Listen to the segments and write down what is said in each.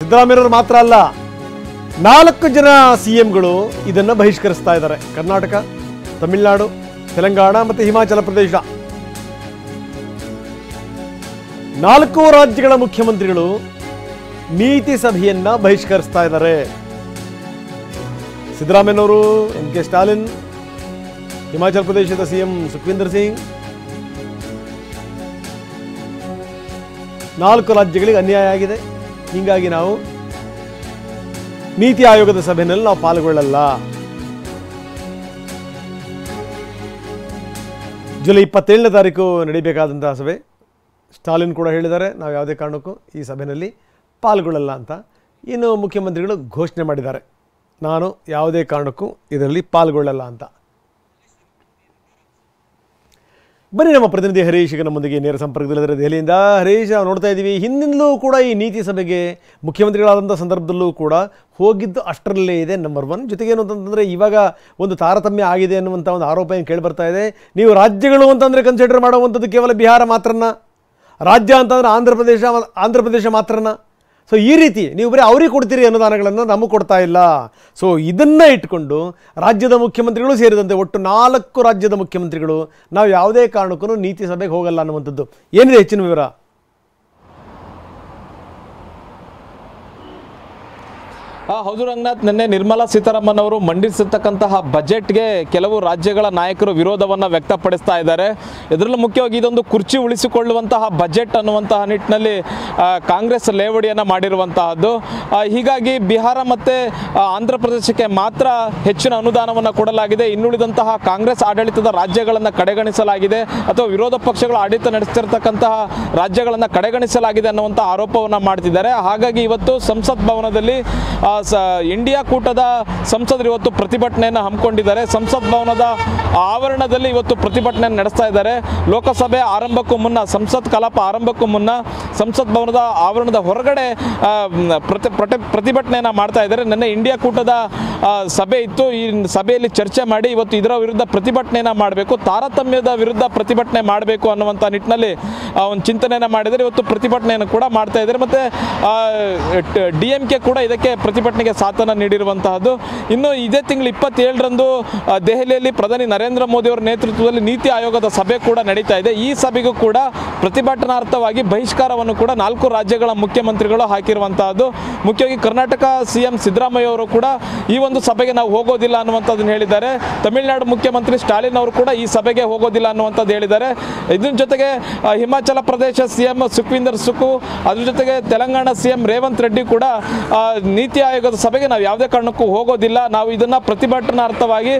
ಸಿದ್ದರಾಮಯ್ಯವರು ಮಾತ್ರ ಅಲ್ಲ, 4 ಜನ ಸಿಎಂಗಳು ಇದನ್ನು ಬಹಿಷ್ಕರಿಸ್ತಾ ಇದ್ದಾರೆ. ಕರ್ನಾಟಕ, ತಮಿಳುನಾಡು, ತೆಲಂಗಾಣ ಮತ್ತು ಹಿಮಾಚಲ ಪ್ರದೇಶ 4 ರಾಜ್ಯಗಳ ಮುಖ್ಯಮಂತ್ರಿಗಳು ನೀತಿ ಸಭೆಯನ್ನ ಬಹಿಷ್ಕರಿಸ್ತಾ ಇದ್ದಾರೆ. ಸಿದ್ದರಾಮಯ್ಯನವರು, ಎಂ.ಕೆ. ಸ್ಟಾಲಿನ್, ಹಿಮಾಚಲ ಪ್ರದೇಶದ ಸಿಎಂ ಸುಖವಿಂದರ್ ಸಿಂಗ್, 4 ರಾಜ್ಯಗಳಿಗೆ ಅನ್ಯಾಯ ಆಗಿದೆ. ಹೀಗಾಗಿ ನಾವು ನೀತಿ ಆಯೋಗದ ಸಭೆಯಲ್ಲಿ ನಾವು ಪಾಲ್ಗೊಳ್ಳಲ್ಲ. ಜುಲೈ 27ನೇ ತಾರೀಕು ನಡೀಬೇಕಾದಂತಹ ಸಭೆ. ಸ್ಟಾಲಿನ್ ಕೂಡ ಹೇಳಿದ್ದಾರೆ, ನಾವು ಯಾವುದೇ ಕಾರಣಕ್ಕೂ ಈ ಸಭೆಯಲ್ಲಿ ಪಾಲ್ಗೊಳ್ಳಲ್ಲ ಅಂತ. ಇನ್ನು ಮುಖ್ಯಮಂತ್ರಿಗಳು ಘೋಷಣೆ ಮಾಡಿದ್ದಾರೆ, ನಾನು ಯಾವುದೇ ಕಾರಣಕ್ಕೂ ಇದರಲ್ಲಿ ಪಾಲ್ಗೊಳ್ಳಲ್ಲ ಅಂತ. ಬನ್ನಿ ನಮ್ಮ ಪ್ರತಿನಿಧಿ ಹರೀಶ್ ಈಗ ನಮ್ಮೊಂದಿಗೆ ನೇರ ಸಂಪರ್ಕದಲ್ಲಿದ್ದಾರೆ ದೆಹಲಿಯಿಂದ. ಹರೀಶ್, ನಾವು ನೋಡ್ತಾ ಇದ್ದೀವಿ ಹಿಂದಿನಲ್ಲೂ ಕೂಡ ಈ ನೀತಿ ಸಭೆಗೆ ಮುಖ್ಯಮಂತ್ರಿಗಳಾದಂಥ ಸಂದರ್ಭದಲ್ಲೂ ಕೂಡ ಹೋಗಿದ್ದು ಅಷ್ಟರಲ್ಲೇ ಇದೆ, ನಂಬರ್ 1. ಜೊತೆಗೆ ಏನು ಅಂತಂದರೆ ಇವಾಗ ಒಂದು ತಾರತಮ್ಯ ಆಗಿದೆ ಅನ್ನುವಂಥ ಒಂದು ಆರೋಪ ಏನು ಕೇಳಿ ಬರ್ತಾ ಇದೆ. ನೀವು ರಾಜ್ಯಗಳು ಅಂತಂದರೆ ಕನ್ಸಿಡರ್ ಮಾಡುವಂಥದ್ದು ಕೇವಲ ಬಿಹಾರ ಮಾತ್ರನ, ರಾಜ್ಯ ಅಂತಂದರೆ ಆಂಧ್ರ ಪ್ರದೇಶ ಮಾತ್ರನ. ಸೊ ಈ ರೀತಿ ನೀವು ಬರೀ ಅವ್ರಿಗೆ ಕೊಡ್ತೀರಿ ಅನುದಾನಗಳನ್ನು, ನಮಗೆ ಕೊಡ್ತಾ ಇಲ್ಲ. ಸೊ ಇದನ್ನು ಇಟ್ಕೊಂಡು ರಾಜ್ಯದ ಮುಖ್ಯಮಂತ್ರಿಗಳು ಸೇರಿದಂತೆ ಒಟ್ಟು 4 ರಾಜ್ಯದ ಮುಖ್ಯಮಂತ್ರಿಗಳು ನಾವು ಯಾವುದೇ ಕಾರಣಕ್ಕೂ ನೀತಿ ಸಭೆಗೆ ಹೋಗಲ್ಲ ಅನ್ನುವಂಥದ್ದು. ಏನಿದೆ ಹೆಚ್ಚಿನ ವಿವರ? ಹೌದು ರಂಗನಾಥ್, ನಿನ್ನೆ ನಿರ್ಮಲಾ ಸೀತಾರಾಮನ್ ಅವರು ಮಂಡಿಸಿರ್ತಕ್ಕಂತಹ ಬಜೆಟ್ಗೆ ಕೆಲವು ರಾಜ್ಯಗಳ ನಾಯಕರು ವಿರೋಧವನ್ನು ವ್ಯಕ್ತಪಡಿಸ್ತಾ ಇದ್ದಾರೆ. ಇದರಲ್ಲೂ ಮುಖ್ಯವಾಗಿ ಇದೊಂದು ಕುರ್ಚಿ ಉಳಿಸಿಕೊಳ್ಳುವಂತಹ ಬಜೆಟ್ ಅನ್ನುವಂತಹ ನಿಟ್ಟಿನಲ್ಲಿ ಕಾಂಗ್ರೆಸ್ ಲೇವಡಿಯನ್ನು ಮಾಡಿರುವಂತಹದ್ದು. ಹೀಗಾಗಿ ಬಿಹಾರ ಮತ್ತು ಆಂಧ್ರ ಪ್ರದೇಶಕ್ಕೆ ಮಾತ್ರ ಹೆಚ್ಚಿನ ಅನುದಾನವನ್ನು ಕೊಡಲಾಗಿದೆ. ಇನ್ನುಳಿದಂತಹ ಕಾಂಗ್ರೆಸ್ ಆಡಳಿತದ ರಾಜ್ಯಗಳನ್ನು ಕಡೆಗಣಿಸಲಾಗಿದೆ ಅಥವಾ ವಿರೋಧ ಪಕ್ಷಗಳು ಆಡಳಿತ ನಡೆಸ್ತಿರ್ತಕ್ಕಂತಹ ರಾಜ್ಯಗಳನ್ನು ಕಡೆಗಣಿಸಲಾಗಿದೆ ಅನ್ನುವಂಥ ಆರೋಪವನ್ನು ಮಾಡ್ತಿದ್ದಾರೆ. ಹಾಗಾಗಿ ಇವತ್ತು ಸಂಸತ್ ಭವನದಲ್ಲಿ ಇಂಡಿಯಾ ಕೂಟದ ಸಂಸದರು ಇವತ್ತು ಪ್ರತಿಭಟನೆಯನ್ನು ಹಮ್ಮಿಕೊಂಡಿದ್ದಾರೆ. ಸಂಸತ್ ಭವನದ ಆವರಣದಲ್ಲಿ ಇವತ್ತು ಪ್ರತಿಭಟನೆಯನ್ನು ನಡೆಸ್ತಾ ಇದ್ದಾರೆ. ಲೋಕಸಭೆ ಆರಂಭಕ್ಕೂ ಮುನ್ನ, ಸಂಸತ್ ಕಲಾಪ ಆರಂಭಕ್ಕೂ ಮುನ್ನ ಸಂಸತ್ ಭವನದ ಆವರಣದ ಹೊರಗಡೆ ಪ್ರತಿಭಟನೆಯನ್ನು ಮಾಡ್ತಾ ಇದ್ದಾರೆ. ನಿನ್ನೆ ಇಂಡಿಯಾ ಕೂಟದ ಸಭೆ ಇತ್ತು. ಈ ಸಭೆಯಲ್ಲಿ ಚರ್ಚೆ ಮಾಡಿ ಇವತ್ತು ಇದರ ವಿರುದ್ಧ ಪ್ರತಿಭಟನೆಯನ್ನು ಮಾಡಬೇಕು, ತಾರತಮ್ಯದ ವಿರುದ್ಧ ಪ್ರತಿಭಟನೆ ಮಾಡಬೇಕು ಅನ್ನುವಂಥ ನಿಟ್ಟಿನಲ್ಲಿ ಒಂದು ಚಿಂತನೆಯನ್ನು ಮಾಡಿದರೆ ಇವತ್ತು ಪ್ರತಿಭಟನೆಯನ್ನು ಕೂಡ ಮಾಡ್ತಾ ಇದ್ದಾರೆ. ಮತ್ತು DMK ಕೂಡ ಇದಕ್ಕೆ ಪ್ರತಿಭಟನೆಗೆ ಸಾಥನ್ನು ನೀಡಿರುವಂತಹದ್ದು. ಇನ್ನು ಇದೇ ತಿಂಗಳು 27ರಂದು ದೆಹಲಿಯಲ್ಲಿ ಪ್ರಧಾನಿ ನರೇಂದ್ರ ಮೋದಿ ಅವರ ನೇತೃತ್ವದಲ್ಲಿ ನೀತಿ ಆಯೋಗದ ಸಭೆ ಕೂಡ ನಡೀತಾ ಇದೆ. ಈ ಸಭೆಗೂ ಕೂಡ ಪ್ರತಿಭಟನಾರ್ಥವಾಗಿ ಬಹಿಷ್ಕಾರವನ್ನು ಕೂಡ 4 ರಾಜ್ಯಗಳ ಮುಖ್ಯಮಂತ್ರಿಗಳು ಹಾಕಿರುವಂತಹದ್ದು. ಮುಖ್ಯವಾಗಿ ಕರ್ನಾಟಕ CM ಸಿದ್ದರಾಮಯ್ಯ ಅವರು ಕೂಡ ಈ ಒಂದು ಸಭೆಗೆ ನಾವು ಹೋಗೋದಿಲ್ಲ ಅನ್ನುವಂಥದ್ದನ್ನು ಹೇಳಿದ್ದಾರೆ. ತಮಿಳುನಾಡು ಮುಖ್ಯಮಂತ್ರಿ ಸ್ಟಾಲಿನ್ ಅವರು ಕೂಡ ಈ ಸಭೆಗೆ ಹೋಗೋದಿಲ್ಲ ಅನ್ನುವಂಥದ್ದು ಹೇಳಿದ್ದಾರೆ. ಇದರ ಜೊತೆಗೆ ಹಿಮಾಚಲ ಪ್ರದೇಶ CM ಸುಖವಿಂದರ್ ಸುಖು, ಅದ್ರ ಜೊತೆಗೆ ತೆಲಂಗಾಣ CM ರೇವಂತ್ ರೆಡ್ಡಿ ಕೂಡ ನೀತಿ ಆಯೋಗದ ಸಭೆಗೆ ನಾವು ಯಾವುದೇ ಕಾರಣಕ್ಕೂ ಹೋಗೋದಿಲ್ಲ, ನಾವು ಇದನ್ನ ಪ್ರತಿಭಟನಾರ್ಥವಾಗಿ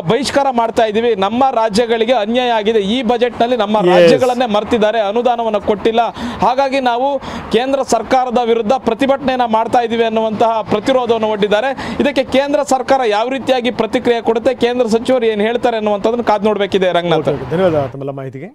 ಬಹಿಷ್ಕಾರ ಮಾಡ್ತಾ ಇದ್ದೀವಿ, ನಮ್ಮ ರಾಜ್ಯಗಳಿಗೆ ಅನ್ಯಾಯ ಆಗಿದೆ, ಈ ಬಜೆಟ್ನಲ್ಲಿ ನಮ್ಮ ರಾಜ್ಯಗಳನ್ನೇ ಮರ್ತಿದ್ದಾರೆ, ಅನುದಾನವನ್ನು ಕೊಟ್ಟಿಲ್ಲ, ಹಾಗಾಗಿ ನಾವು ಕೇಂದ್ರ ಸರ್ಕಾರದ ವಿರುದ್ಧ ಪ್ರತಿಭಟನೆಯನ್ನು ಮಾಡ್ತಾ ಇದ್ದೀವಿ ಅನ್ನುವಂತಹ ಪ್ರತಿರೋಧವನ್ನು ಒಡ್ಡಿದ್ದಾರೆ. ಇದಕ್ಕೆ ಕೇಂದ್ರ ಸರ್ಕಾರ ಯಾವ ರೀತಿಯಾಗಿ ಪ್ರತಿಕ್ರಿಯೆ ಕೊಡುತ್ತೆ, ಕೇಂದ್ರ ಸಚಿವರು ಏನು ಹೇಳ್ತಾರೆ ಅನ್ನುವಂಥದ್ದನ್ನು ಕಾದು ನೋಡಬೇಕಿದೆ. ರಂಗನಾಥ್, ಧನ್ಯವಾದ ತಮ್ಮೆಲ್ಲ ಮಾಹಿತಿಗೆ.